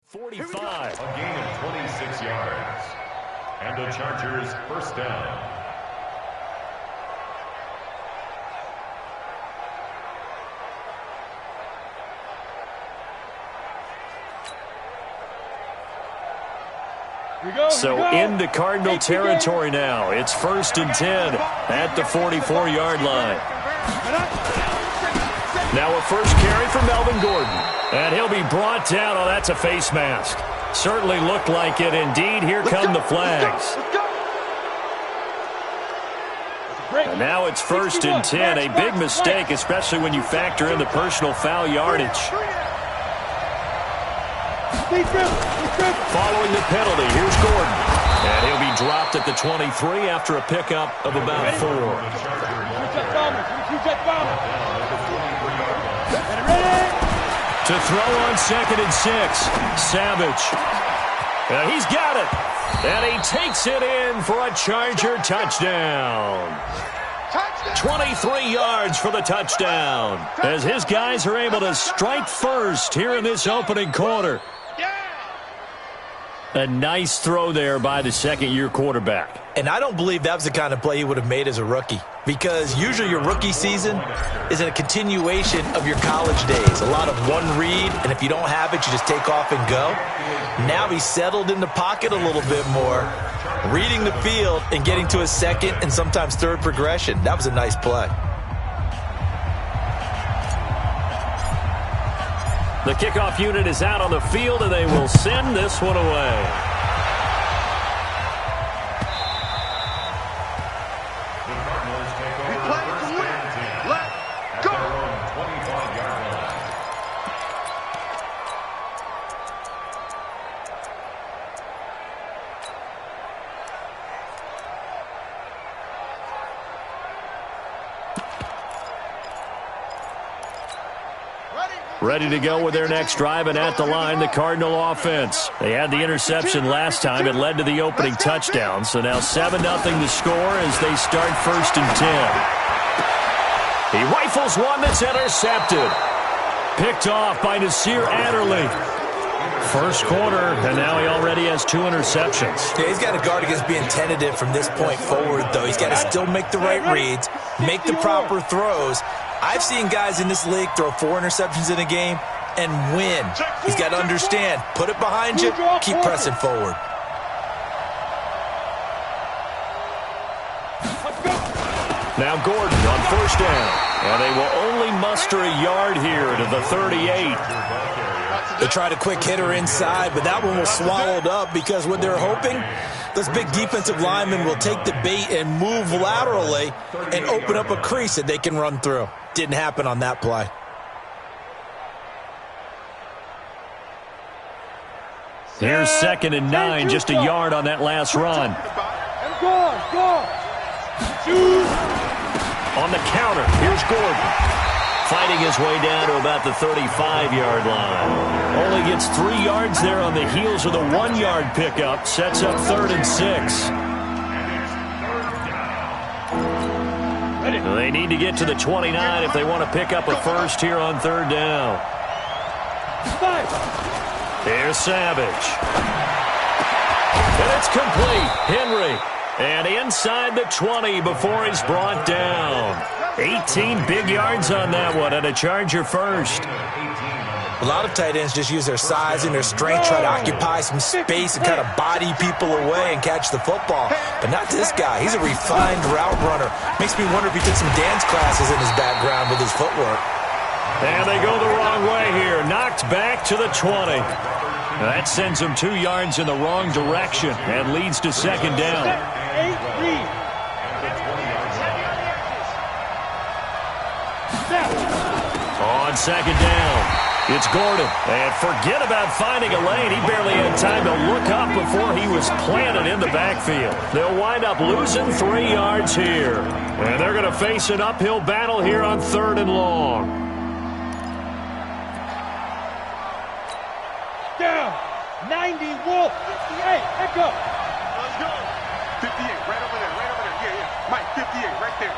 45. A gain of 26 yards. And the Chargers first down. So into Cardinal territory now. It's 1st and 10 at the 44-yard line. Now a first carry for Melvin Gordon. And he'll be brought down. Oh, that's a face mask. Certainly looked like it. Indeed, here come the flags. And now it's 1st and 10. A big mistake, especially when you factor in the personal foul yardage. Following the penalty, here's Gordon. And he'll be dropped at the 23 after a pickup of about 4. To throw on 2nd and 6. Savage. He's got it. And he takes it in for a Charger touchdown. 23 yards for the touchdown. As his guys are able to strike first here in this opening quarter. A nice throw there by the second-year quarterback. And I don't believe that was the kind of play he would have made as a rookie. Because usually your rookie season is a continuation of your college days. A lot of one read, and if you don't have it, you just take off and go. Now he's settled in the pocket a little bit more, reading the field and getting to his second and sometimes third progression. That was a nice play. The kickoff unit is out on the field, and they will send this one away. The Cardinals take over first and 10 at their own 25-yard line. Ready to go with their next drive, and at the line, the Cardinal offense. They had the interception last time. It led to the opening touchdown. So now 7-0 to score as they start 1st and 10. He rifles one that's intercepted. Picked off by Nasir Adderley. First quarter, and now he already has 2 interceptions. Yeah, he's got to guard against being tentative from this point forward, though. He's got to still make the right reads, make the proper throws. I've seen guys in this league throw 4 interceptions in a game and win. He's got to understand, put it behind you, keep pressing forward. Now Gordon on 1st down. And they will only muster a yard here to the 38. They tried a quick hitter inside, but that one was swallowed up because what they're hoping, those big defensive linemen will take the bait and move laterally and open up a crease that they can run through. Didn't happen on that play. Here's 2nd and 9, just a yard on that last run. On the counter, here's Gordon. Fighting his way down to about the 35-yard line. Only gets 3 yards there on the heels of the 1-yard pickup. Sets up 3rd and 6. They need to get to the 29 if they want to pick up a first here on 3rd down. Here's Savage. And it's complete. Henry. And inside the 20 before he's brought down. 18 big yards on that one, and a Charger first. A lot of tight ends just use their size and their strength, try to occupy some space and kind of body people away and catch the football. But not this guy. He's a refined route runner. Makes me wonder if he took some dance classes in his background with his footwork. And they go the wrong way here. Knocked back to the 20. That sends him 2 yards in the wrong direction and leads to 2nd down. On 2nd down, it's Gordon. And forget about finding a lane. He barely had time to look up before he was planted in the backfield. They'll wind up losing 3 yards here. And they're going to face an uphill battle here on 3rd and long. Down. 90, Wolf. 58, pick up. Let's go. 58, right over there, right over there. Yeah. Mike, 58, right there.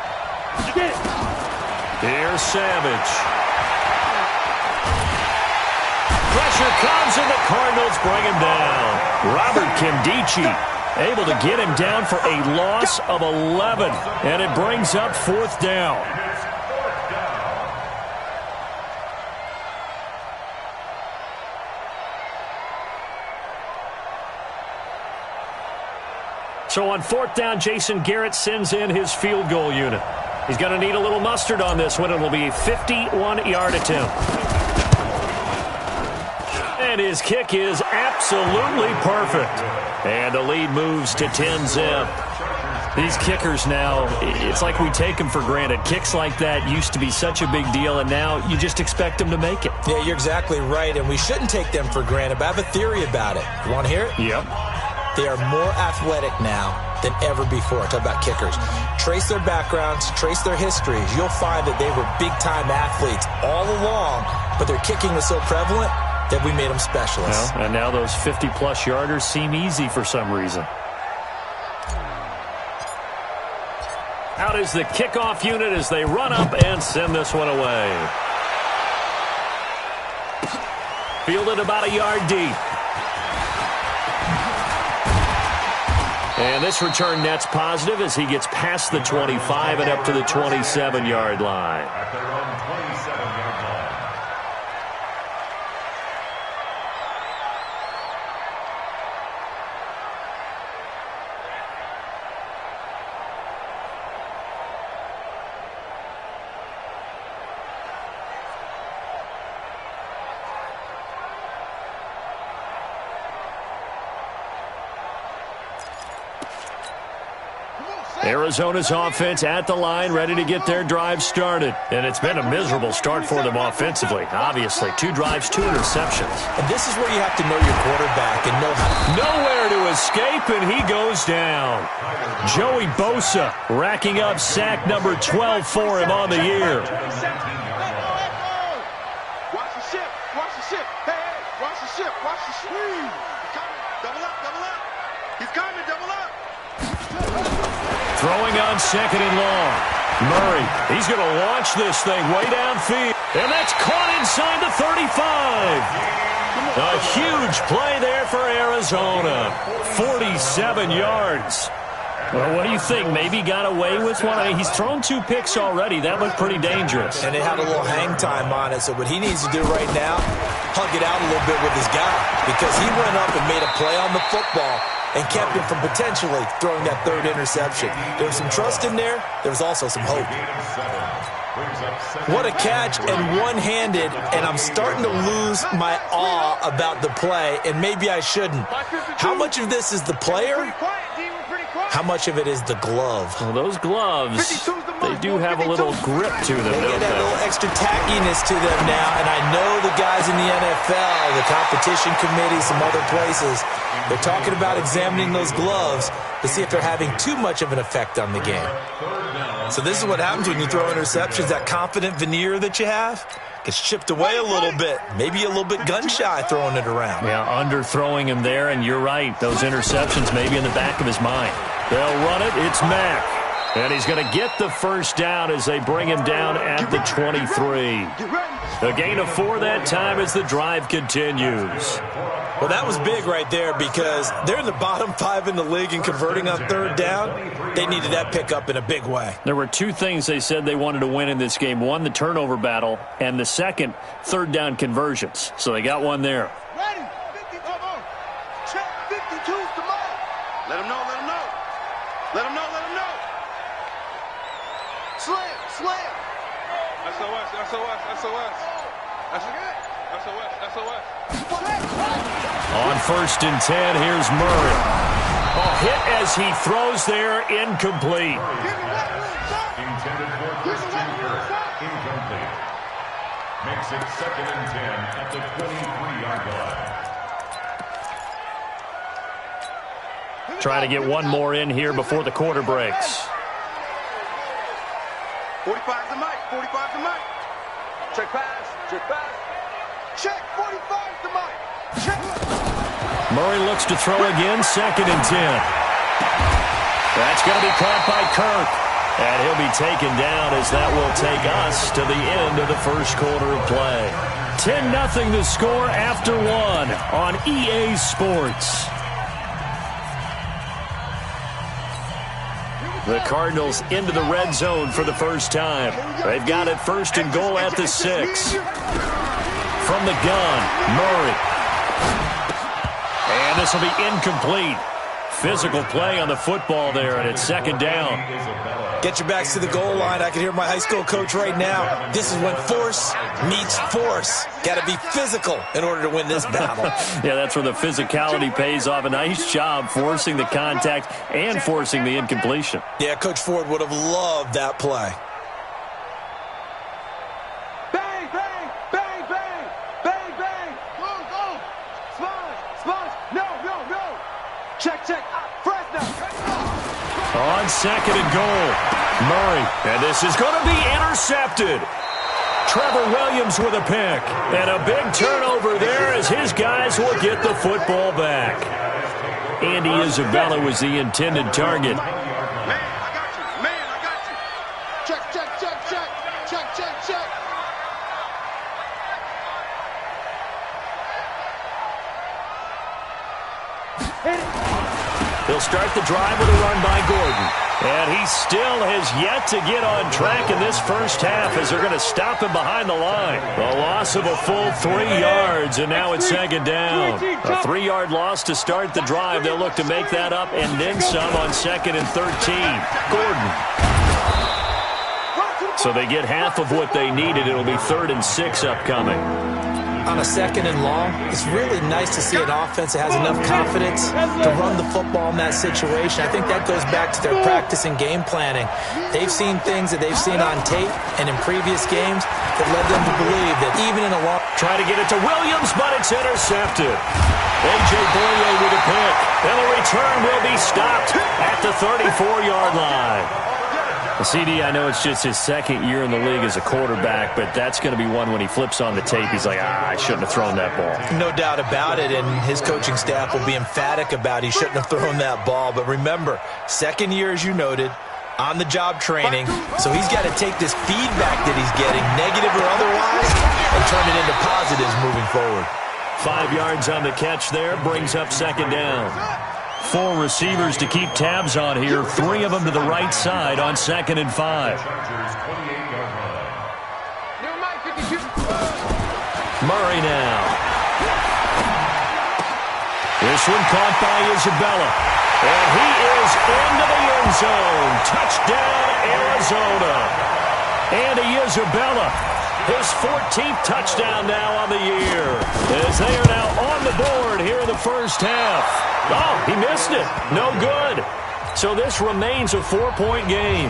You get it. Here's Savage. pressure comes, and the Cardinals bring him down. Robert Kimdichie able to get him down for a loss of 11, and it brings up 4th down. So on 4th down, Jason Garrett sends in his field goal unit. He's going to need a little mustard on this one. It will be a 51-yard attempt. And his kick is absolutely perfect. And the lead moves to 10-zip. These kickers now, it's like we take them for granted. Kicks like that used to be such a big deal, and now you just expect them to make it. Yeah, you're exactly right, and we shouldn't take them for granted. But I have a theory about it. You want to hear it? Yep. They are more athletic now than ever before. Talk about kickers. Trace their backgrounds, trace their histories. You'll find that they were big-time athletes all along, but their kicking was so prevalent that we made them specialists. Well, and now those 50-plus yarders seem easy for some reason. Out is the kickoff unit as they run up and send this one away. Fielded about a yard deep. And this return net's positive as he gets past the 25 and up to the 27-yard line. At their own 27-yard line. Arizona's offense at the line, ready to get their drive started. And it's been a miserable start for them offensively. Obviously, 2 drives, 2 interceptions. And this is where you have to know your quarterback and know how. Nowhere to escape, and he goes down. Joey Bosa racking up sack number 12 for him on the year. Watch the ship. Watch the ship. Hey, watch the ship. Watch the ship. Double up, double up. He's coming, double up. Throwing on 2nd and long. Murray, he's going to launch this thing way downfield. And that's caught inside the 35. A huge play there for Arizona. 47 yards. Well, what do you think? Maybe got away with one? I mean, he's thrown 2 picks already. That looked pretty dangerous. And they had a little hang time on it. So what he needs to do right now, hug it out a little bit with his guy. Because he went up and made a play on the football and kept him from potentially throwing that 3rd interception. There was some trust in there. There was also some hope. What a catch, and one-handed, and I'm starting to lose my awe about the play, and maybe I shouldn't. How much of this is the player? How much of it is the glove? Well, those gloves, they do have a little grip to them, They don't get that they? little extra tackiness to them now, and I know the guys in the NFL, the competition committee, some other places, they're talking about examining those gloves to see if they're having too much of an effect on the game. So this is what happens when you throw interceptions. That confident veneer that you have gets chipped away a little bit. Maybe a little bit gun-shy throwing it around. Yeah, underthrowing him there, and you're right. Those interceptions may be in the back of his mind. They'll run it. It's Mack. And he's going to get the 1st down as they bring him down at the 23. A gain of 4 that time as the drive continues. Well, that was big right there because they're in the bottom 5 in the league and converting on 3rd down. They needed that pickup in a big way. There were 2 things they said they wanted to win in this game. One, the turnover battle, and the second, 3rd down conversions. So they got one there. Ready. 50, come on. Check 52's the mark. Let him know, let him know. Let him know, let him know. Slam, slam. SOS, SOS, SOS. SOS, SOS. On 1st and 10, here's Murray. A hit as he throws there, incomplete. Intended for Christian Kirk. Incomplete. Makes it 2nd and 10 at the 23-yard line. Trying to get one more in here before the quarter breaks. 45 the mic, 45 the mic. Check pass, check pass. Check 45 the mic. Check. Murray looks to throw again, 2nd and 10. That's going to be caught by Kirk. And he'll be taken down as that will take us to the end of the first quarter of play. 10-0 the score after one on EA Sports. The Cardinals into the red zone for the first time. They've got it first and goal at the 6. From the gun, Murray. And this will be incomplete. Physical play on the football there, and it's second down. Get your backs to the goal line. I can hear my high school coach right now. This is when force meets force. Got to be physical in order to win this battle. Yeah, that's where the physicality pays off. A nice job forcing the contact and forcing the incompletion. Yeah, Coach Ford would have loved that play. Bang, bang, bang, bang, bang, bang. Go, go. Sponge. No. Check. On second and goal, Murray. And this is going to be intercepted. Trevor Williams with a pick. And a big turnover there as his guys will get the football back. Andy Isabella was the intended target. Man, I got you. Check. Hit it. He'll start the drive with a run by Gordon. And he still has yet to get on track in this first half as they're going to stop him behind the line. A loss of a full 3 yards, and now it's second down. A 3-yard loss to start the drive. They'll look to make that up and then some on second and 13. Gordon. So they get half of what they needed. It'll be 3rd and 6 upcoming. On a second and long, it's really nice to see an offense that has enough confidence to run the football in that situation. I think that goes back to their practice and game planning. They've seen things that they've seen on tape and in previous games that led them to believe that even in a long... Try to get it to Williams, but it's intercepted. A.J. Boyer with a pick. And the return will be stopped at the 34-yard line. CD, I know it's just his second year in the league as a quarterback, but that's going to be one when he flips on the tape, he's like, I shouldn't have thrown that ball. No doubt about it, and his coaching staff will be emphatic about he shouldn't have thrown that ball. But remember, second year, as you noted, on-the-job training, so he's got to take this feedback that he's getting, negative or otherwise, and turn it into positives moving forward. 5 yards on the catch there, brings up second down. 4 receivers to keep tabs on here. 3 of them to the right side on second and 5. Murray now. This one caught by Isabella. And he is into the end zone. Touchdown, Arizona. Andy Isabella, his 14th touchdown now on the year, as they are now on the board here in the first half. Oh, he missed it. No good. So this remains a 4-point game.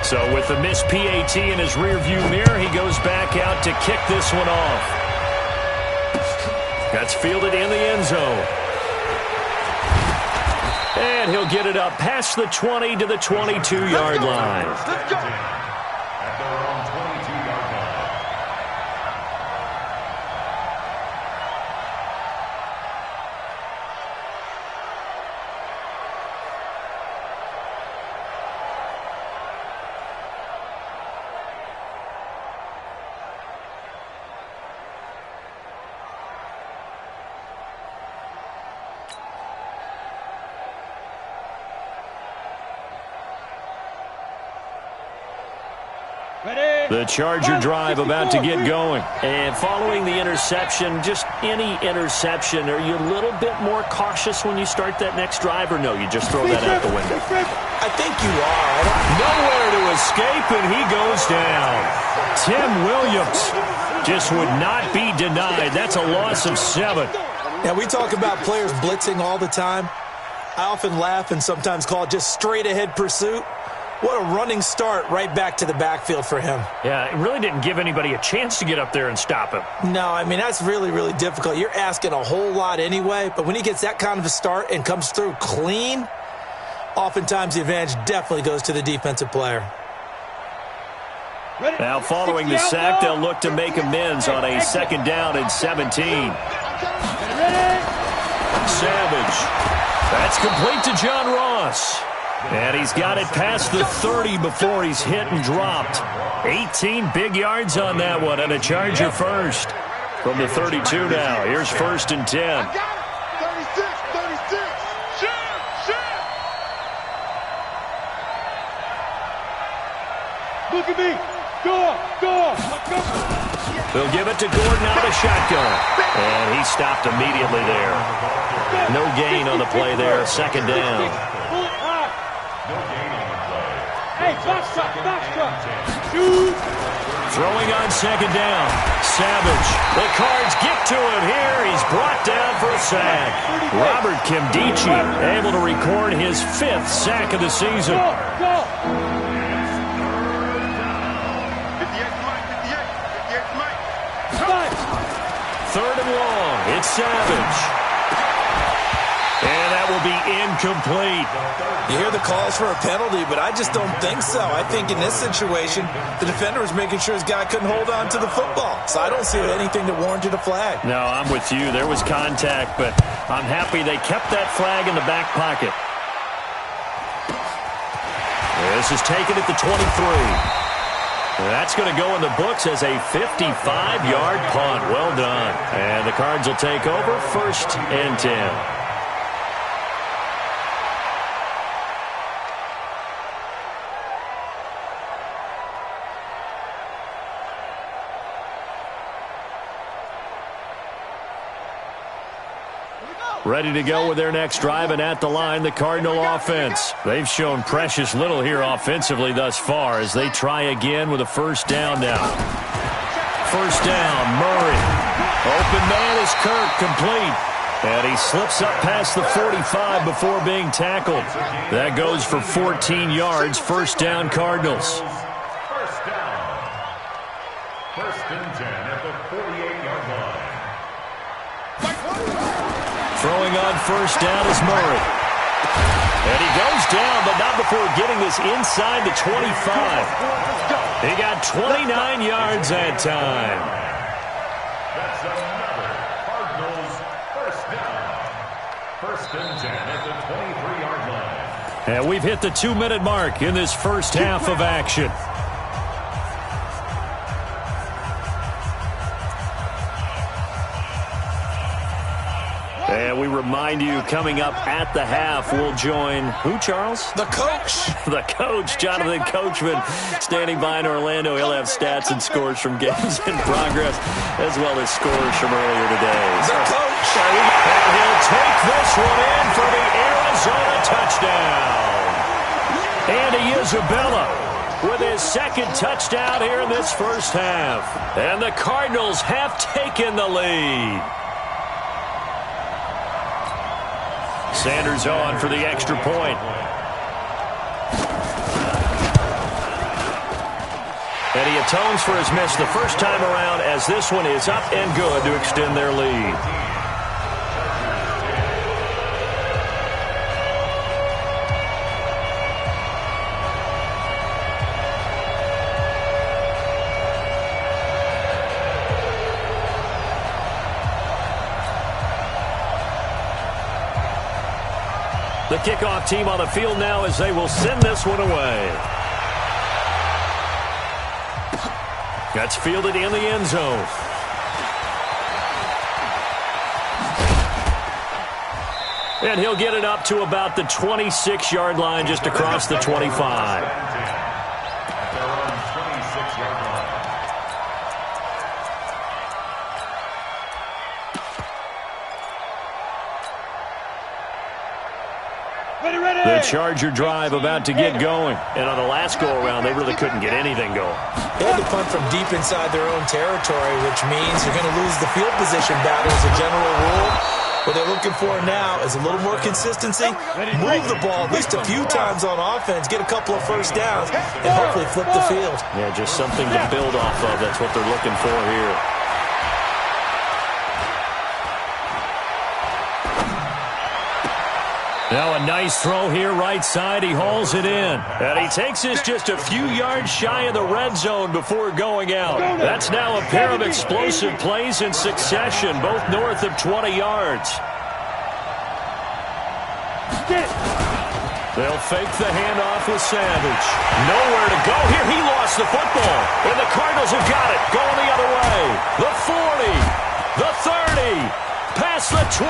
So with the missed PAT in his rearview mirror, he goes back out to kick this one off. That's fielded in the end zone. And he'll get it up past the 20 to the 22-yard line. Let's go. The Charger drive about to get going. And following the interception, just any interception, are you a little bit more cautious when you start that next drive, or no, you just throw that out the window? I think you are. Nowhere to escape, and he goes down. Tim Williams just would not be denied. That's a loss of 7. Now, we talk about players blitzing all the time. I often laugh and sometimes call it just straight-ahead pursuit. What a running start right back to the backfield for him. Yeah, it really didn't give anybody a chance to get up there and stop him. No, I mean, that's really, really difficult. You're asking a whole lot anyway, but when he gets that kind of a start and comes through clean, oftentimes the advantage definitely goes to the defensive player. Now, following the sack, they'll look to make amends on a second down and 17. Savage. That's complete to John Ross. And he's got it past the 30 before he's hit and dropped. 18 big yards on that one, and a Charger first. From the 32 now, here's 1st and 10. I got it. 36, 36. Shit. Look at me. Go. They'll give it to Gordon out of shotgun. And he stopped immediately there. No gain on the play there. 2nd down. Hey, box truck. Shoot. Throwing on 2nd down. Savage. The Cards get to him here. He's brought down for a sack. Robert Kimdichie able to record his 5th sack of the season. Go. 3rd and long. It's Savage. And that will be incomplete. You hear the calls for a penalty, but I just don't think so. I think in this situation, the defender was making sure his guy couldn't hold on to the football. So I don't see anything that warranted a flag. No, I'm with you. There was contact, but I'm happy they kept that flag in the back pocket. This is taken at the 23. That's going to go in the books as a 55-yard punt. Well done. And the Cards will take over 1st and 10. Ready to go with their next drive, and at the line, the Cardinal offense. They've shown precious little here offensively thus far as they try again with a 1st down now. 1st down, Murray. Open man is Kirk, complete. And he slips up past the 45 before being tackled. That goes for 14 yards, 1st down Cardinals. 1st down. 1st and 10 at the 48-yard line. Throwing on 1st down is Murray. And he goes down, but not before getting this inside the 25. He got 29 yards that time. That's another Cardinals 1st down. 1st and 10 at the 23-yard line. And we've hit the 2-minute mark in this first half of action. And we remind you, coming up at the half, we'll join who, Charles? The coach. The coach, Jonathan Coachman, standing by in Orlando. He'll have stats and scores from games in progress, as well as scores from earlier today. The coach. And he'll take this one in for the Arizona touchdown. Andy Isabella with his 2nd touchdown here in this first half. And the Cardinals have taken the lead. Sanders on for the extra point. And he atones for his miss the first time around, as this one is up and good to extend their lead. The kickoff team on the field now as they will send this one away. That's fielded in the end zone. And he'll get it up to about the 26-yard line, just across the 25. The Charger drive about to get going. And on the last go-around, they really couldn't get anything going. They had to punt from deep inside their own territory, which means you're going to lose the field position battle as a general rule. What they're looking for now is a little more consistency, move the ball at least a few times on offense, get a couple of 1st downs, and hopefully flip the field. Yeah, just something to build off of. That's what they're looking for here. Now a nice throw here right side. He hauls it in. And he takes this just a few yards shy of the red zone before going out. That's now a pair of explosive plays in succession, both north of 20 yards. They'll fake the handoff with Savage. Nowhere to go here. He lost the football. And the Cardinals have got it. Going the other way. The 40. The 30. Past the 20.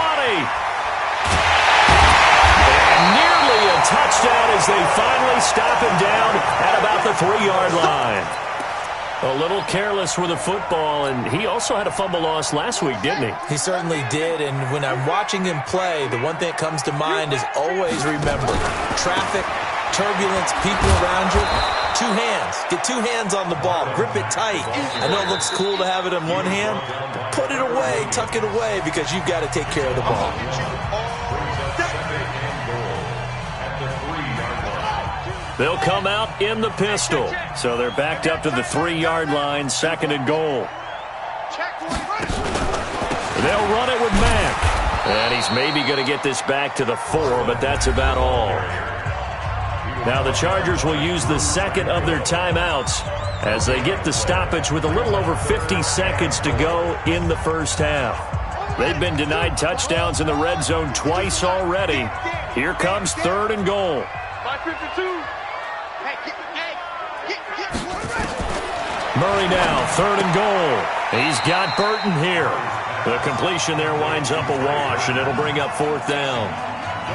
And nearly a touchdown as they finally stop him down at about the 3-yard line. A little careless with the football, and he also had a fumble loss last week, didn't he? He certainly did, and when I'm watching him play, the one thing that comes to mind is always remember, traffic, turbulence, people around you, 2 hands. Get 2 hands on the ball. Grip it tight. I know it looks cool to have it in one hand, but put it away, tuck it away, because you've got to take care of the ball. They'll come out in the pistol. So they're backed up to the 3-yard line, 2nd and goal. They'll run it with Mack. And he's maybe going to get this back to the 4, but that's about all. Now the Chargers will use the 2nd of their timeouts as they get the stoppage with a little over 50 seconds to go in the first half. They've been denied touchdowns in the red zone twice already. Here comes 3rd and goal. 552. Murray now, 3rd and goal. He's got Burton here. The completion there winds up a wash, and it'll bring up 4th down.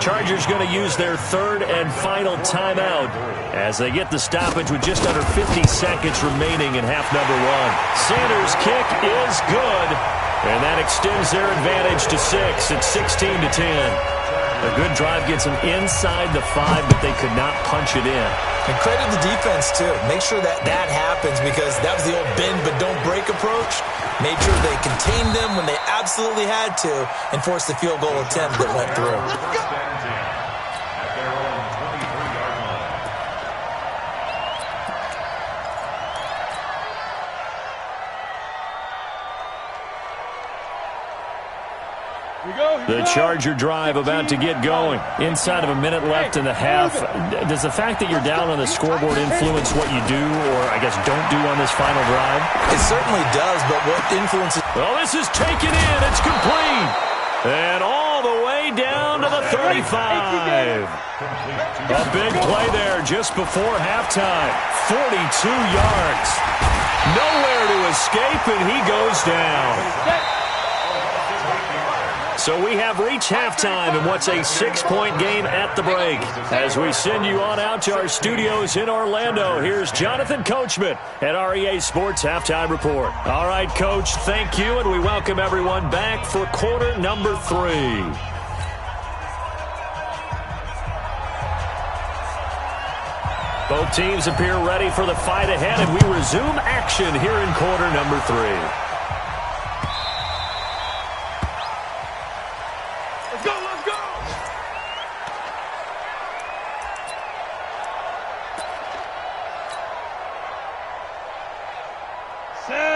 Chargers going to use their 3rd and final timeout as they get the stoppage with just under 50 seconds remaining in half number 1. Sanders' kick is good, and that extends their advantage to 6. It's 16-10. A good drive gets them inside the 5, but they could not punch it in. And credit the defense, too. Make sure that happens because that was the old bend but don't break approach. Made sure they contained them when they absolutely had to and forced the field goal attempt that went through. The Charger drive about to get going. Inside of a minute left in the half. Does the fact that you're down on the scoreboard influence what you do or, I guess, don't do on this final drive? It certainly does, but what influences... Well, this is taken in. It's complete. And all the way down to the 35. A big play there just before halftime. 42 yards. Nowhere to escape, and he goes down. So we have reached halftime in what's a 6-point game at the break. As we send you on out to our studios in Orlando, here's Jonathan Coachman at REA Sports Halftime Report. All right, Coach, thank you, and we welcome everyone back for quarter number 3. Both teams appear ready for the fight ahead, and we resume action here in quarter number 3.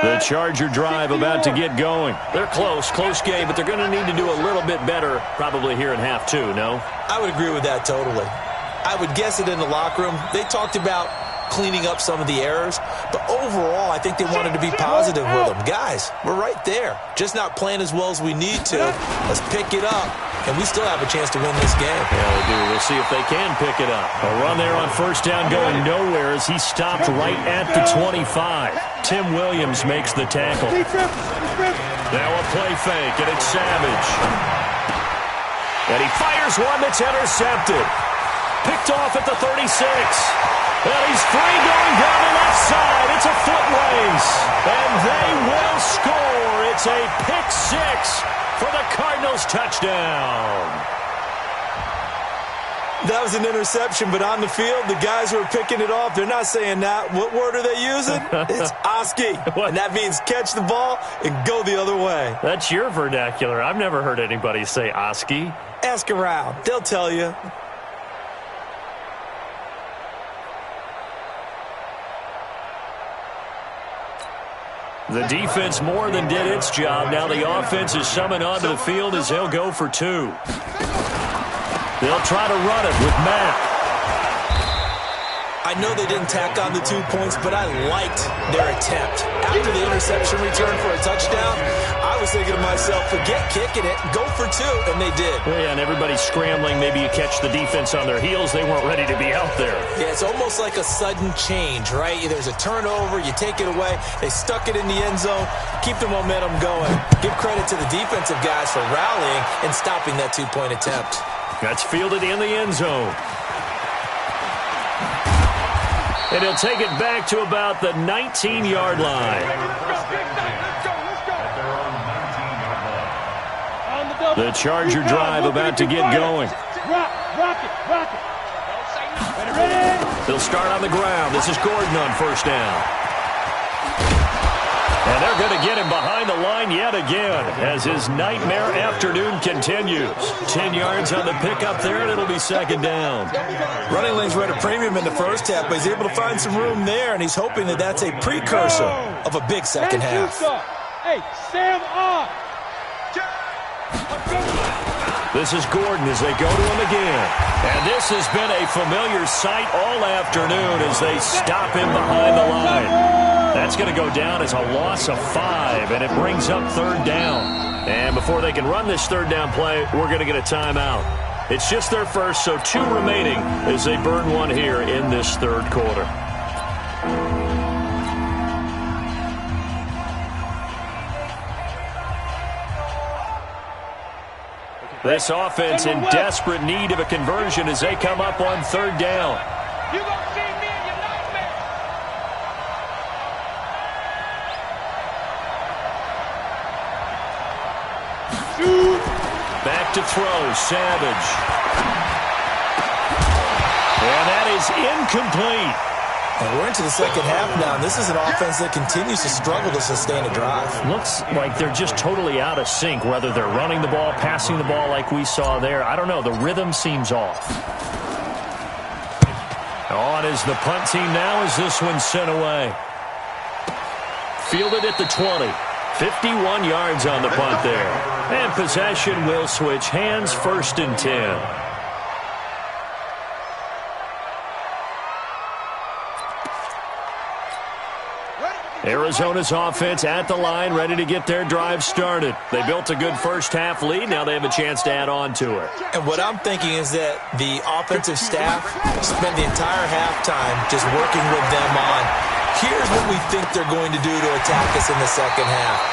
The Charger drive about to get going. They're close game, but they're going to need to do a little bit better probably here in half 2, no? I would agree with that totally. I would guess it in the locker room. They talked about cleaning up some of the errors, but overall, I think they wanted to be positive with them. Guys, we're right there. Just not playing as well as we need to. Let's pick it up, and we still have a chance to win this game. Yeah, we do. We'll see if they can pick it up. A run there on 1st down going nowhere as he stopped right at the 25. Tim Williams makes the tackle. Now a play fake, and it's Savage. And he fires one that's intercepted. Picked off at the 36. And he's free going down the left side. It's a foot race. And they will score. It's a pick 6 for the Cardinals touchdown. That was an interception, but on the field, the guys who are picking it off, they're not saying that. What word are they using? It's Oski. And that means catch the ball and go the other way. That's your vernacular. I've never heard anybody say Oski. Ask around. They'll tell you. The defense more than did its job. Now the offense is summoned onto the field as they'll go for 2. They'll try to run it with Mack. I know they didn't tack on the 2 points, but I liked their attempt. After the interception return for a touchdown, I was thinking to myself, forget kicking it, go for 2, and they did. Well, yeah, and everybody's scrambling. Maybe you catch the defense on their heels. They weren't ready to be out there. Yeah, it's almost like a sudden change, right? There's a turnover, you take it away. They stuck it in the end zone, keep the momentum going. Give credit to the defensive guys for rallying and stopping that 2-point attempt. That's fielded in the end zone. And he'll take it back to about the 19-yard line. The Charger drive about to get going. Rock it. They'll start on the ground. This is Gordon on first down. And they're going to get him behind the line yet again as his nightmare afternoon continues. 10 yards on the pickup there, and it'll be second down. Running lanes were at a premium in the first half, but he's able to find some room there, and he's hoping that that's a precursor of a big second half. Hey, Sam on. This is Gordon as they go to him again. And this has been a familiar sight all afternoon as they stop him behind the line. That's going to go down as a loss of 5, and it brings up third down. And before they can run this third down play, we're going to get a timeout. It's just their first, so 2 remaining as they burn one here in this third quarter. This offense in desperate need of a conversion as they come up on third down. You gonna see me in your nightmare. Shoot. Back to throw, Savage. And that is incomplete. And we're into the second half now, and this is an offense that continues to struggle to sustain a drive. Looks like they're just totally out of sync, whether they're running the ball, passing the ball like we saw there. I don't know. The rhythm seems off. On is the punt team now as this one's sent away. Fielded at the 20. 51 yards on the punt there. And possession will switch hands, first and 10. Arizona's offense at the line, ready to get their drive started. They built a good first half lead. Now they have a chance to add on to it. And what I'm thinking is that the offensive staff spent the entire halftime just working with them on, here's what we think they're going to do to attack us in the second half.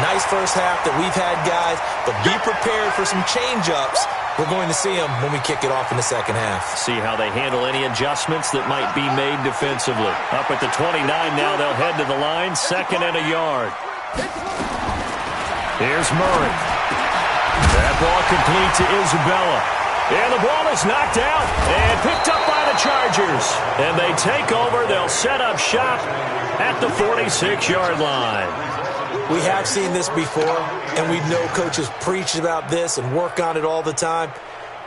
Nice first half that we've had, guys, but be prepared for some change-ups. We're going to see them when we kick it off in the second half. See how they handle any adjustments that might be made defensively. Up at the 29 now, they'll head to the line, second and a yard. Here's Murray. That ball complete to Isabella. And the ball is knocked out and picked up by the Chargers. And they take over. They'll set up shop at the 46-yard line. We have seen this before, and we know coaches preach about this and work on it all the time.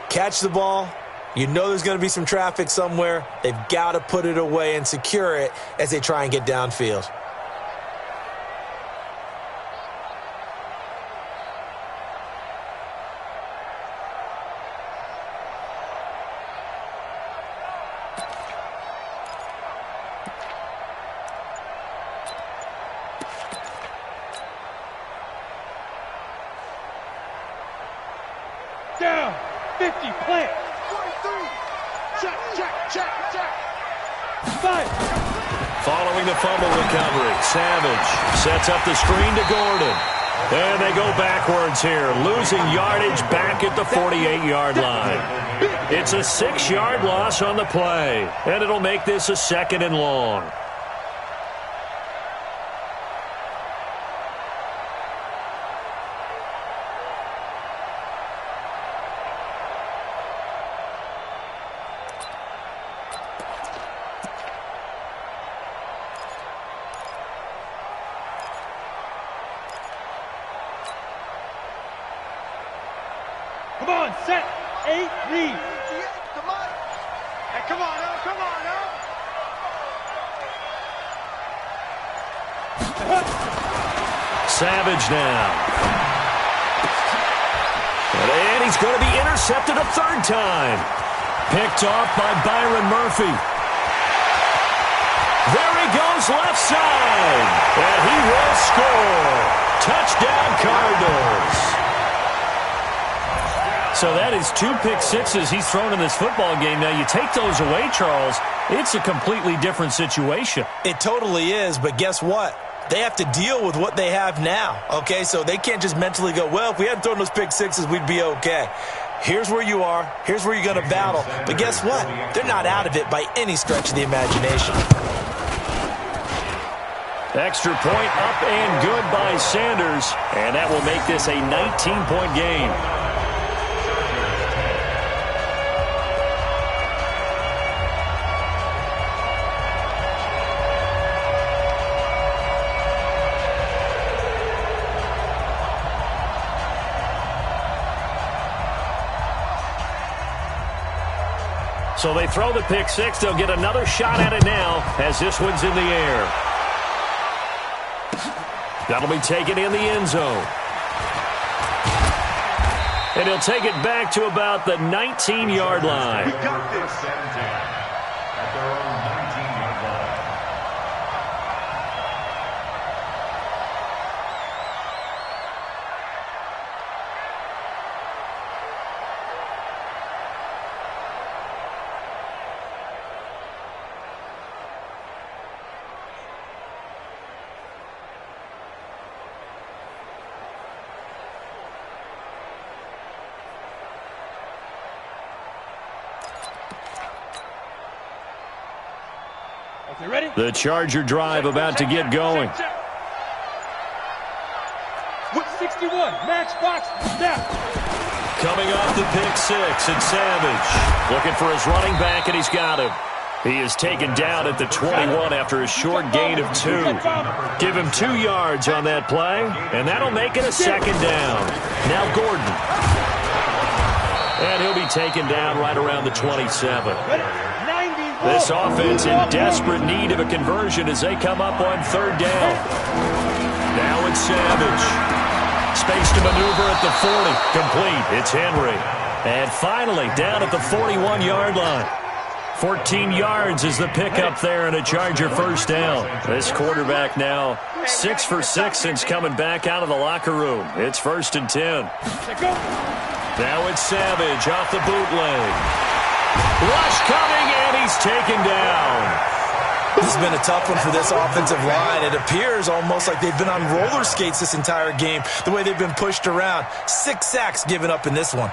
Catch the ball. You know there's going to be some traffic somewhere. They've got to put it away and secure it as they try and get downfield. Down. 50. Plant. 43. Check. 5. Following the fumble recovery, Savage sets up the screen to Gordon. And they go backwards here, losing yardage back at the 48-yard line. It's a 6-yard loss on the play, and it'll make this a second and long. Come on, set. 8, read. Come on. Hey, come on, now. Savage now. And he's going to be intercepted a third time. Picked off by Byron Murphy. There he goes left side. And he will score. Touchdown, Cardinals. So that is 2 pick sixes he's thrown in this football game. Now, you take those away, Charles, it's a completely different situation. It totally is, but guess what? They have to deal with what they have now, okay? So they can't just mentally go, well, if we hadn't thrown those pick sixes, we'd be okay. Here's where you are. Here's where you're going to battle. But guess what? They're not out of it by any stretch of the imagination. Extra point up and good by Sanders. And that will make this a 19-point game. So they throw the pick six. They'll get another shot at it now as this one's in the air. That'll be taken in the end zone. And he'll take it back to about the 19-yard line. We got this. At their own 19-yard line. The Charger drive about to get going. With 61, matchbox, snap. Coming off the pick six, it's Savage. Looking for his running back, and he's got him. He is taken down at the 21 after a short gain of 2. Give him 2 yards on that play, and that'll make it a second down. Now Gordon. And he'll be taken down right around the 27. This offense in desperate need of a conversion as they come up on 3rd down. Now it's Savage. Space to maneuver at the 40. Complete. It's Henry. And finally, down at the 41-yard line. 14 yards is the pickup there and a Charger first down. This quarterback now 6 for 6 since coming back out of the locker room. It's 1st and 10. Now it's Savage off the bootleg. Rush coming, and he's taken down. This has been a tough one for this offensive line. It appears almost like they've been on roller skates this entire game, the way they've been pushed around. 6 sacks given up in this one.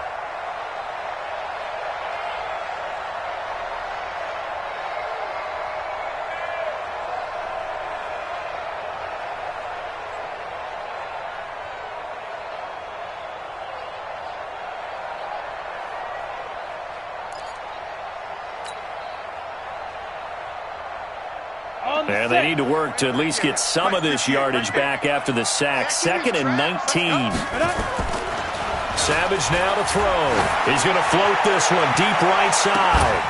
And they need to work to at least get some of this yardage back after the sack. 2nd and 19. Savage now to throw. He's going to float this one deep right side.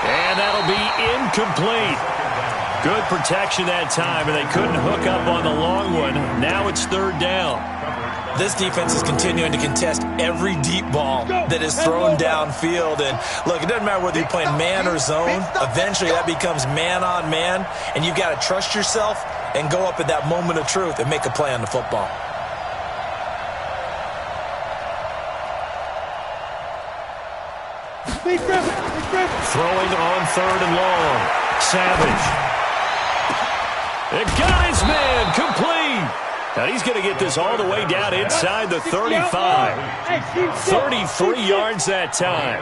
And that'll be incomplete. Good protection that time, and they couldn't hook up on the long one. Now it's 3rd down. This defense is continuing to contest every deep ball that is thrown downfield. And, look, it doesn't matter whether you're playing man or zone. Eventually that becomes man-on-man, and you've got to trust yourself and go up at that moment of truth and make a play on the football. Throwing on 3rd and long. Savage. It got his man complete. Now he's going to get this all the way down inside the 35. 33 yards that time.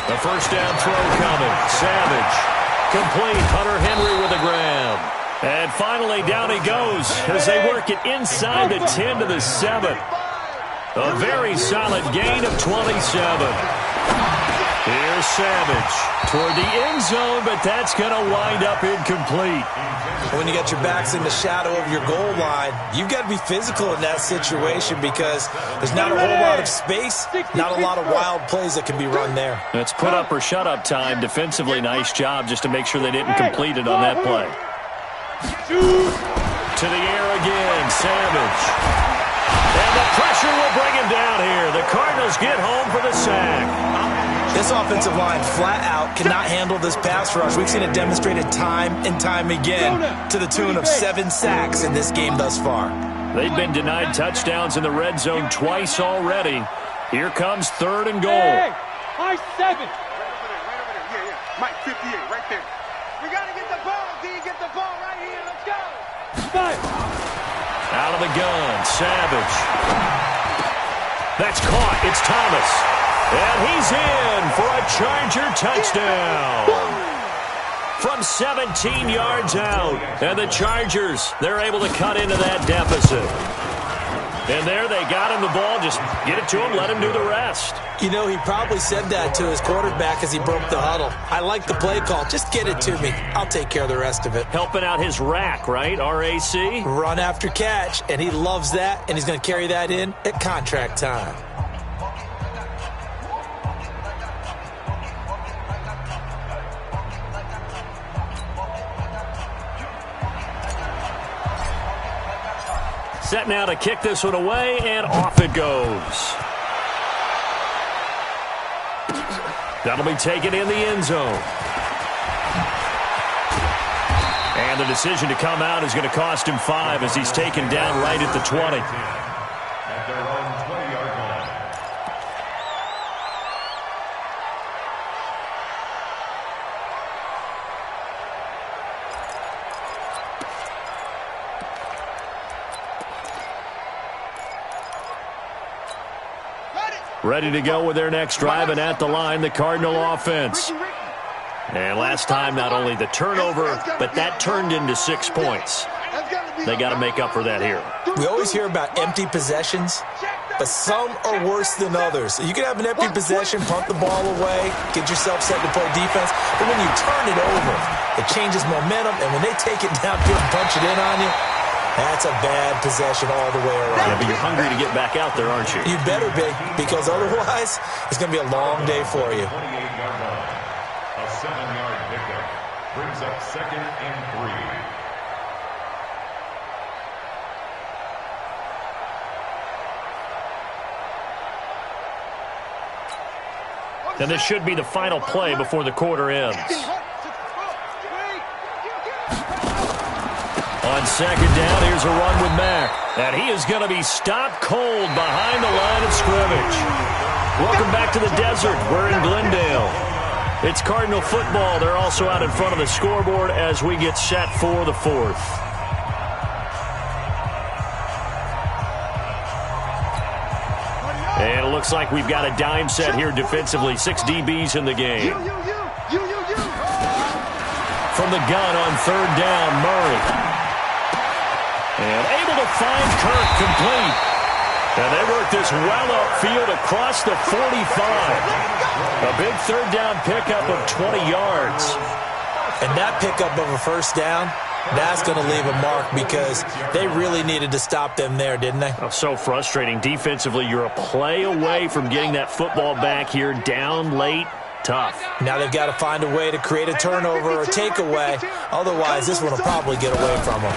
The first down throw coming. Savage. Complete. Hunter Henry with a grab. And finally down he goes as they work it inside the 10 to the 7. A very solid gain of 27. Here's Savage toward the end zone, but that's going to wind up incomplete. When you got your backs in the shadow of your goal line, you've got to be physical in that situation because there's not a whole lot of space, not a lot of wild plays that can be run there. It's put up or shut up time. Defensively, nice job just to make sure they didn't complete it on that play. To the air again, Savage. And the pressure will bring him down here. The Cardinals get home for the sack. This offensive line flat out cannot handle this pass rush. We've seen it demonstrated time and time again to the tune of 7 sacks in this game thus far. They've been denied touchdowns in the red zone twice already. Here comes 3rd and goal. Hey, high 7. Right over there. Yeah. Mike, 58, right there. We got to get the ball, D. Get the ball right here. Let's go. 5. Out of the gun, Savage. That's caught. It's Thomas. And he's in for a Charger touchdown. From 17 yards out. And the Chargers, they're able to cut into that deficit. And there they got him the ball. Just get it to him, let him do the rest. You know, he probably said that to his quarterback as he broke the huddle. I like the play call. Just get it to me. I'll take care of the rest of it. Helping out his rack, right? R-A-C? Run after catch, and he loves that, and he's going to carry that in at contract time. Set now to kick this one away, and off it goes. That'll be taken in the end zone. And the decision to come out is going to cost him 5 as he's taken down right at the 20. At their own 20-yard line. Ready to go with their next drive, and at the line, the Cardinal offense. And last time, not only the turnover, but that turned into 6 points. They got to make up for that here. We always hear about empty possessions, but some are worse than others. You can have an empty possession, punt the ball away, get yourself set to play defense, but when you turn it over, it changes momentum, and when they take it downfield and punch it in on you, that's a bad possession all the way around. Yeah, but you're hungry to get back out there, aren't you? You better be, because otherwise, it's going to be a long day for you. 28-yard line. A 7-yard pickup brings up 2nd and 3. And this should be the final play before the quarter ends. On 2nd down, here's a run with Mack. And he is going to be stopped cold behind the line of scrimmage. Welcome back to the desert. We're in Glendale. It's Cardinal football. They're also out in front of the scoreboard as we get set for the 4th. And it looks like we've got a dime set here defensively. 6 DBs in the game. From the gun on 3rd down, Murray. And able to find Kirk complete. And they work this well upfield across the 45. A big 3rd down pickup of 20 yards. And that pickup of a 1st down, that's going to leave a mark because they really needed to stop them there, didn't they? Oh, so frustrating. Defensively, you're a play away from getting that football back here down late. Tough. Now they've got to find a way to create a turnover or takeaway. Otherwise, this one will probably get away from them.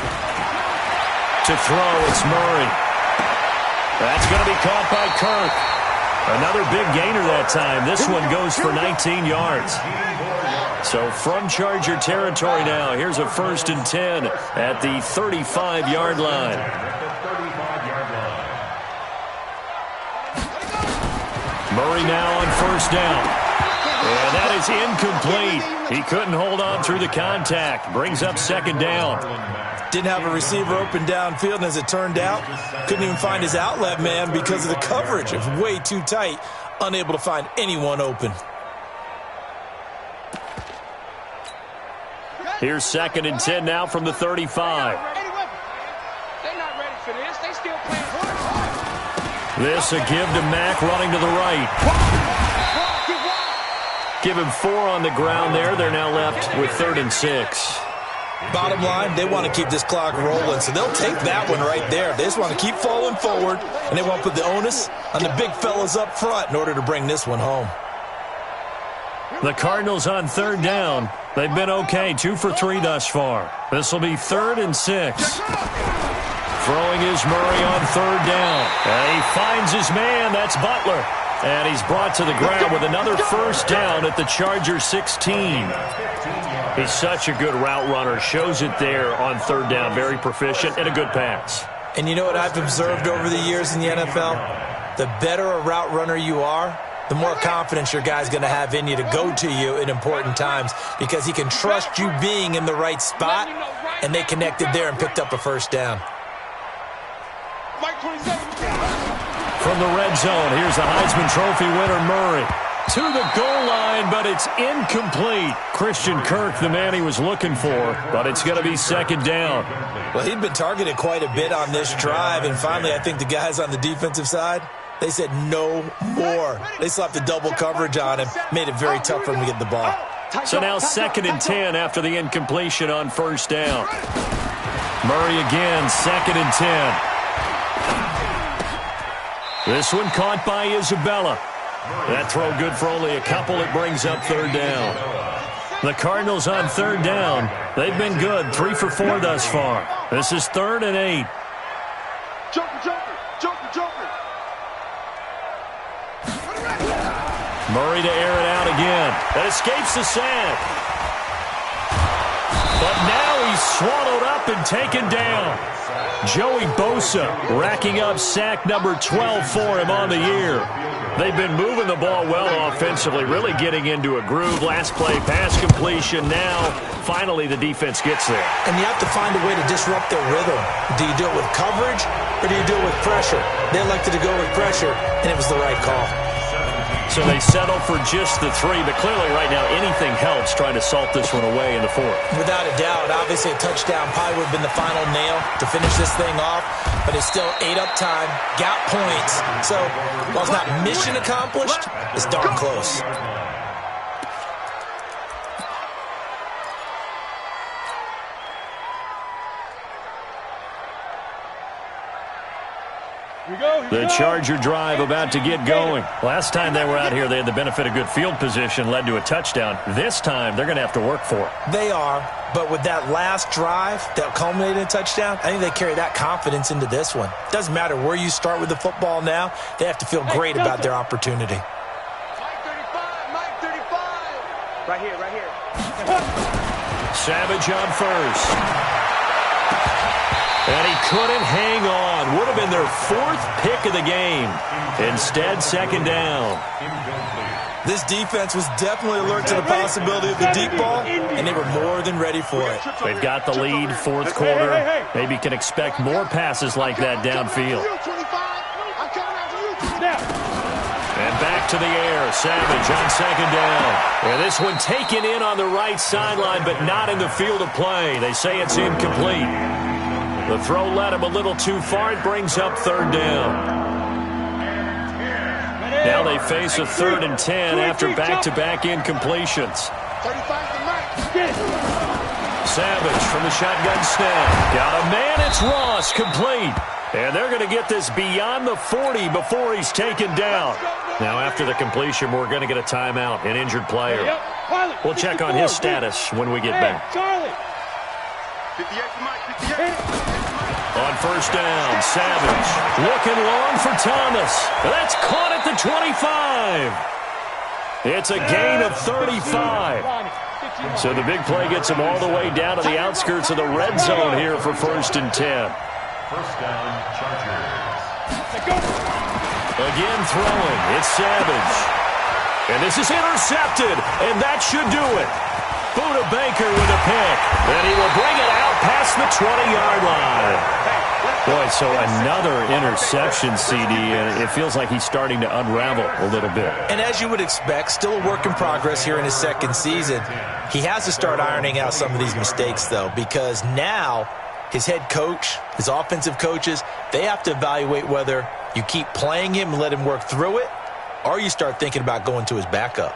To throw, it's Murray. That's going to be caught by Kirk. Another big gainer that time. This one goes for 19 yards. So from Charger territory now, here's a 1st and 10 at the 35-yard line. Murray now on 1st down. And that is incomplete. He couldn't hold on through the contact. Brings up 2nd down. Didn't have a receiver open downfield, and as it turned out, couldn't even find his outlet man because of the coverage. It was way too tight, unable to find anyone open. Here's 2nd and 10 now from the 35. They're not ready for this. They still playing. This a give to Mack running to the right. Give him 4 on the ground there. They're now left with 3rd and 6. Bottom line, they want to keep this clock rolling, so they'll take that one right there. They just want to keep falling forward, and they want to put the onus on the big fellas up front in order to bring this one home. The Cardinals on 3rd down. They've been okay, 2 for 3 thus far. This will be 3rd and 6. Throwing is Murray on 3rd down. And he finds his man. That's Butler. And he's brought to the ground with another first down at the Charger 16. He's such a good route runner. Shows it there on third down. Very proficient and a good pass. And you know what I've observed over the years in the NFL? The better a route runner you are, the more confidence your guy's going to have in you to go to you in important times because he can trust you being in the right spot, and they connected there and picked up a first down. From the red zone, here's the Heisman Trophy winner, Murray. To the goal line, but it's incomplete. Christian Kirk, the man he was looking for, but it's going to be second down. Well, he'd been targeted quite a bit on this drive, and finally I think the guys on the defensive side, they said no more. They slapped the double coverage on him, made it very tough for him to get the ball. So now second and 10 after the incompletion on first down. Murray again, second and 10. This one caught by Isabella. That throw good for only a couple. It brings up third down. The Cardinals on third down. They've been good, 3 for 4 thus far. This is 3rd and 8. Murray to air it out again. That escapes the sack. But now he's swallowed up and taken down. Joey Bosa racking up sack number 12 for him on the year. They've been moving the ball well offensively, really getting into a groove. Last play, pass completion. Now, finally, the defense gets there. And you have to find a way to disrupt their rhythm. Do you do it with coverage or do you do it with pressure? They elected to go with pressure, and it was the right call. So they settle for just the 3, but clearly right now anything helps trying to salt this one away in the 4th. Without a doubt, obviously a touchdown probably would have been the final nail to finish this thing off, but it's still 8 up time, got points. So while it's not mission accomplished, it's darn close. The Charger drive about to get going. Last time they were out here, they had the benefit of good field position, led to a touchdown. This time, they're going to have to work for it. They are, but with that last drive that culminated in a touchdown, I think they carry that confidence into this one. Doesn't matter where you start with the football now, they have to feel great about their opportunity. Mike 35. Right here. Savage on first. And he couldn't hang on. Would have been their 4th pick of the game. Instead, second down. This defense was definitely alert to the possibility of the deep ball, and they were more than ready for it. They've got the lead, 4th quarter. Maybe can expect more passes like that downfield. And back to the air. Savage on second down. And this one taken in on the right sideline, but not in the field of play. They say it's incomplete. The throw led him a little too far. It brings up third down. Now they face a 3rd and 10 after back-to-back incompletions. Savage from the shotgun snap. Got a man. It's Ross, complete. And they're going to get this beyond the 40 before he's taken down. Now after the completion, we're going to get a timeout, an injured player. We'll check on his status when we get back. 58. On first down, Savage looking long for Thomas. That's caught at the 25. It's a gain of 35. So the big play gets him all the way down to the outskirts of the red zone here for 1st and 10. First down, Chargers. Again throwing. It's Savage. And this is intercepted, and that should do it. Buda Baker with a pick, and he will bring it out past the 20-yard line. Boy, so another interception, CD, and it feels like he's starting to unravel a little bit. And as you would expect, still a work in progress here in his 2nd season. He has to start ironing out some of these mistakes, though, because now his head coach, his offensive coaches, they have to evaluate whether you keep playing him and let him work through it, or you start thinking about going to his backup.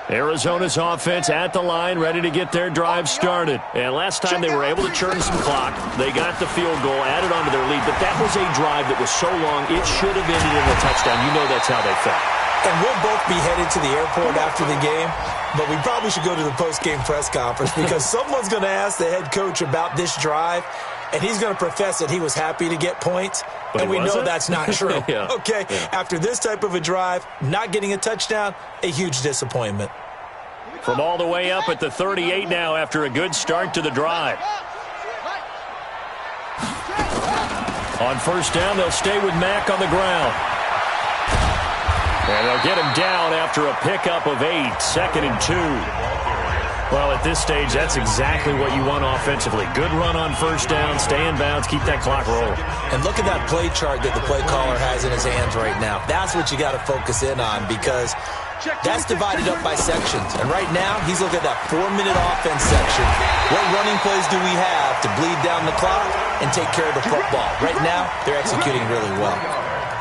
Arizona's offense at the line, ready to get their drive started. And last time they were able to churn some clock. They got the field goal, added on to their lead. But that was a drive that was so long, it should have ended in a touchdown. You know that's how they felt. And we'll both be headed to the airport after the game, but we probably should go to the post-game press conference because someone's going to ask the head coach about this drive, and he's going to profess that he was happy to get points, but and we know that's not true. Yeah. Okay, yeah. After this type of a drive, not getting a touchdown, a huge disappointment. From all the way up at the 38 now after a good start to the drive. On first down, they'll stay with Mack on the ground. And they'll get him down after a pickup of 8, 2nd and 2. Well, at this stage, that's exactly what you want offensively. Good run on first down, stay in bounds, keep that clock rolling. And look at that play chart that the play caller has in his hands right now. That's what you got to focus in on, because that's divided up by sections. And right now, he's looking at that 4-minute offense section. What running plays do we have to bleed down the clock and take care of the football? Right now, they're executing really well.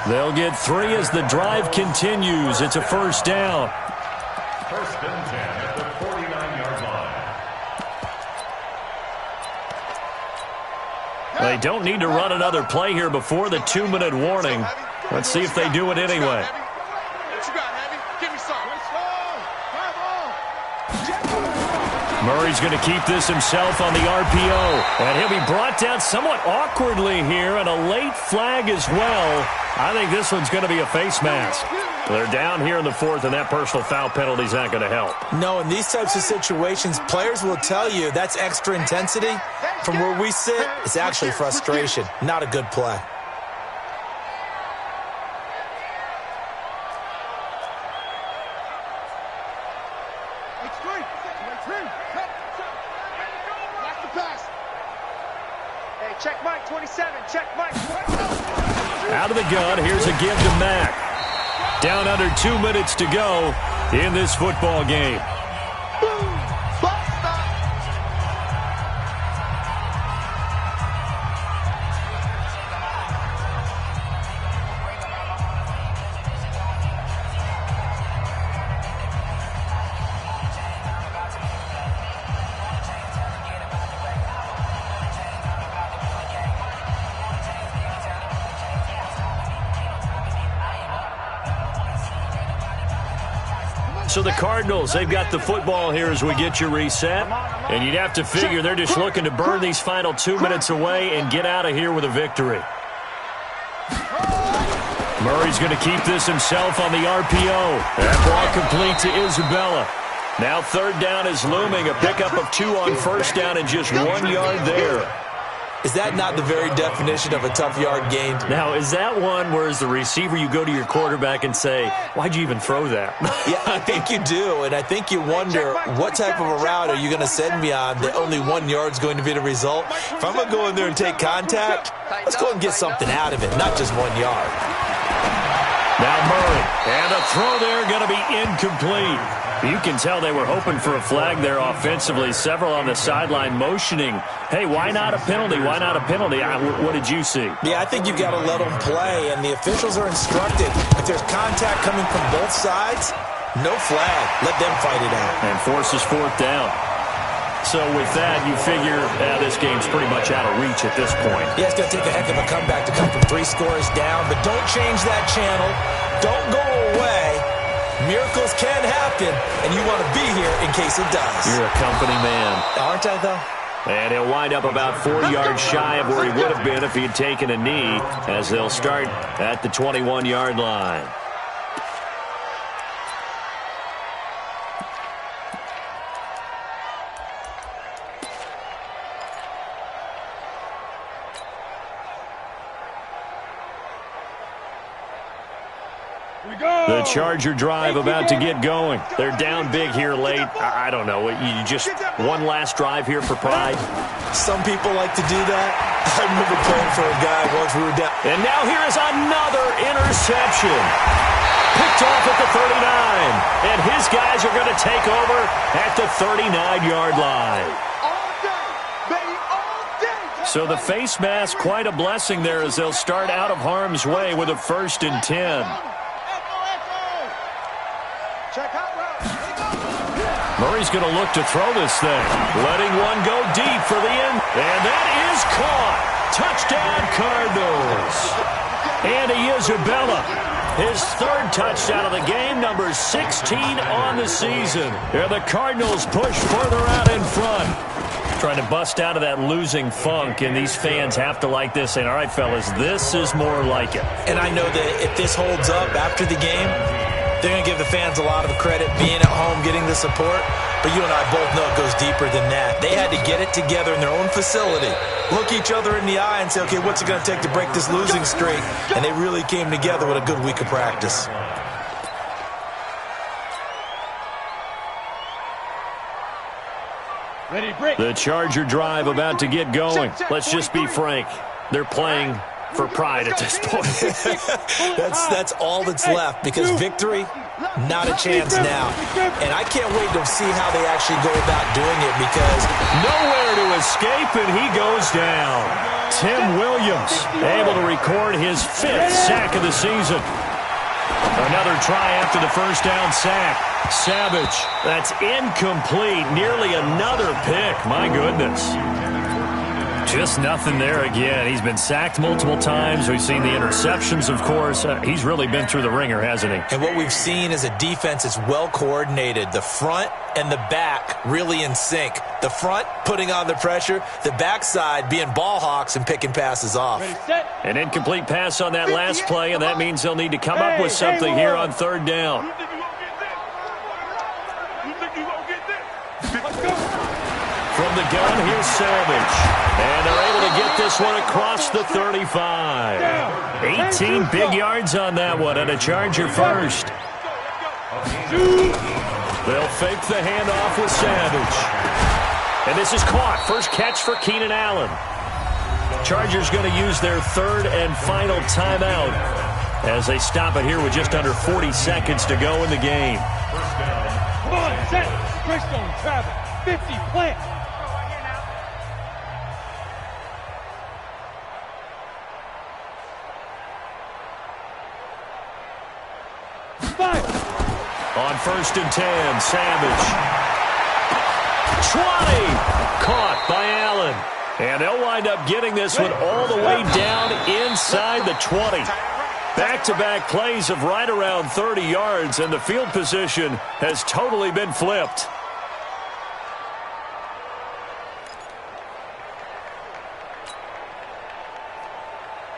They'll get 3 as the drive continues. It's a first down. First and 10 at the 49-yard line. They don't need to run another play here before the 2-minute warning. Let's see if they do it anyway. Murray's going to keep this himself on the RPO. And he'll be brought down somewhat awkwardly here, and a late flag as well. I think this one's going to be a face mask. They're down here in the 4th, and that personal foul penalty is not going to help. No, in these types of situations, players will tell you that's extra intensity. From where we sit, it's actually frustration, not a good play. Check Mike, 27. Check Mike. Out of the gun, here's a give to Mack. Down under 2 minutes to go in this football game. So the Cardinals, they've got the football here as we get you reset. And you'd have to figure they're just looking to burn these final 2 minutes away and get out of here with a victory. Murray's going to keep this himself on the RPO. That ball complete to Isabella. Now 3rd down is looming. A pickup of 2 on first down and just 1 yard there. Is that not the very definition of a tough yard gained? Now, is that one where as the receiver you go to your quarterback and say, why'd you even throw that? Yeah, I think you do, and I think you wonder what type of a route are you going to send me on that only 1 yard's going to be the result? If I'm going to go in there and take contact, let's go and get something out of it, not just 1 yard. Now Murray, and a throw there going to be incomplete. You can tell they were hoping for a flag there offensively. Several on the sideline motioning, hey, why not a penalty? Why not a penalty? What did you see? Yeah, I think you've got to let them play, and the officials are instructed. If there's contact coming from both sides, no flag. Let them fight it out. And forces 4th down. So with that, you figure this game's pretty much out of reach at this point. Yeah, it's going to take a heck of a comeback to come from 3 scores down, but don't change that channel. Don't go away. Miracles can happen, and you want to be here in case it does. You're a company man. Aren't I, though? And he'll wind up about 4 yards shy of where he would have been if he had taken a knee, as they'll start at the 21-yard line. The Charger drive about to get going. They're down big here late. I don't know. You just one last drive here for pride. Some people like to do that. I remember playing for a guy once we were down. And now here is another interception. Picked off at the 39. And his guys are going to take over at the 39-yard line. So the face mask, quite a blessing there as they'll start out of harm's way with a 1st and 10. Murray's going to look to throw this thing. Letting one go deep for the end. And that is caught. Touchdown, Cardinals. Andy Isabella His third touchdown of the game, number 16 on the season. And the Cardinals push further out in front. Trying to bust out of that losing funk, and these fans have to like this. And all right, fellas, this is more like it. And I know that if this holds up after the game, they're going to give the fans a lot of credit being at home, getting the support. But you and I both know it goes deeper than that. They had to get it together in their own facility, look each other in the eye and say, okay, what's it going to take to break this losing streak? And they really came together with a good week of practice. Ready, break. The Charger drive about to get going. Let's just be frank. They're playing for pride at this point. That's all that's left, because victory, not a chance now. And I can't wait to see how they actually go about doing it, because nowhere to escape, and he goes down. Tim Williams able to record his 5th sack of the season. Another try after the first down sack. Savage, that's incomplete. Nearly another pick. My goodness. Just nothing there again. He's been sacked multiple times. We've seen the interceptions, of course. He's really been through the ringer, hasn't he? And what we've seen is a defense that's well coordinated. The front and the back really in sync. The front putting on the pressure, the backside being ball hawks and picking passes off. An incomplete pass on that last play, and that means they'll need to come up with something here on third down. From the gun, here's Savage. And they're able to get this one across the 35. 18 big yards on that one, and a Charger first. They'll fake the handoff with Savage. And this is caught. First catch for Keenan Allen. Chargers going to use their third and final timeout as they stop it here with just under 40 seconds to go in the game. Come on, set. Christone, Travis. 50, plant. On 1st and 10, Savage. 20! Caught by Allen. And they'll wind up getting this one all the way down inside the 20. Back-to-back plays of right around 30 yards, and the field position has totally been flipped.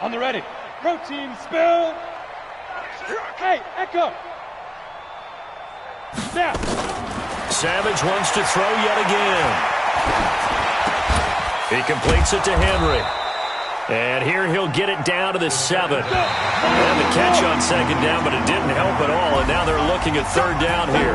On the ready. Protein spill. Hey, Echo. Snap. Savage wants to throw yet again. He completes it to Henry. And here he'll get it down to the 7. And the catch on second down, but it didn't help at all. And now they're looking at third down here.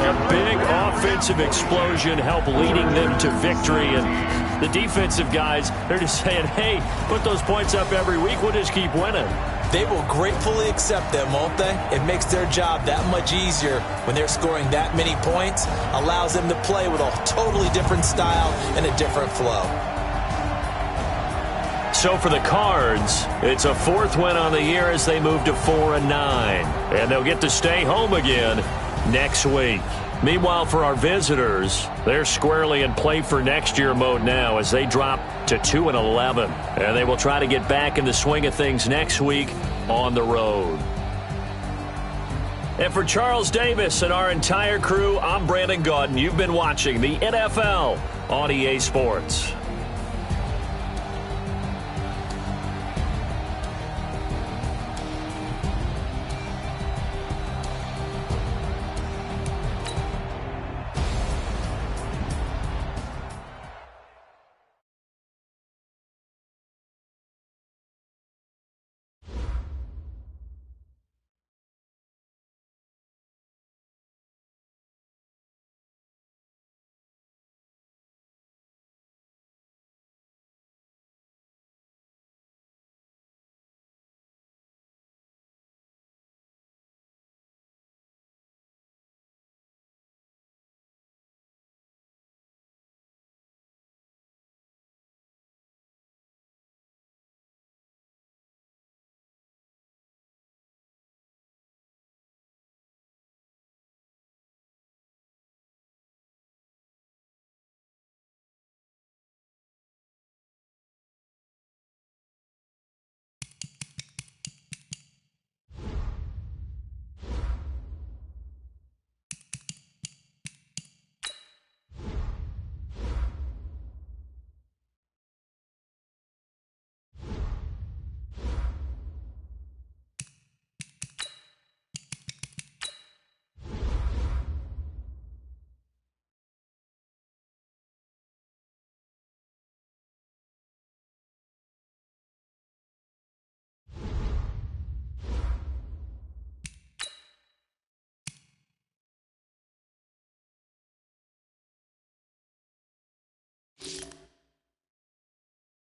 A big offensive explosion helped leading them to victory. And the defensive guys, they're just saying, hey, put those points up every week. We'll just keep winning. They will gratefully accept them, won't they? It makes their job that much easier when they're scoring that many points. Allows them to play with a totally different style and a different flow. So for the Cards, it's a 4th win on the year as they move to 4-9. And they'll get to stay home again next week. Meanwhile, for our visitors, they're squarely in play for next year mode now as they drop to 2-11. And they will try to get back in the swing of things next week on the road. And for Charles Davis and our entire crew, I'm Brandon Gaudin. You've been watching the NFL on EA Sports.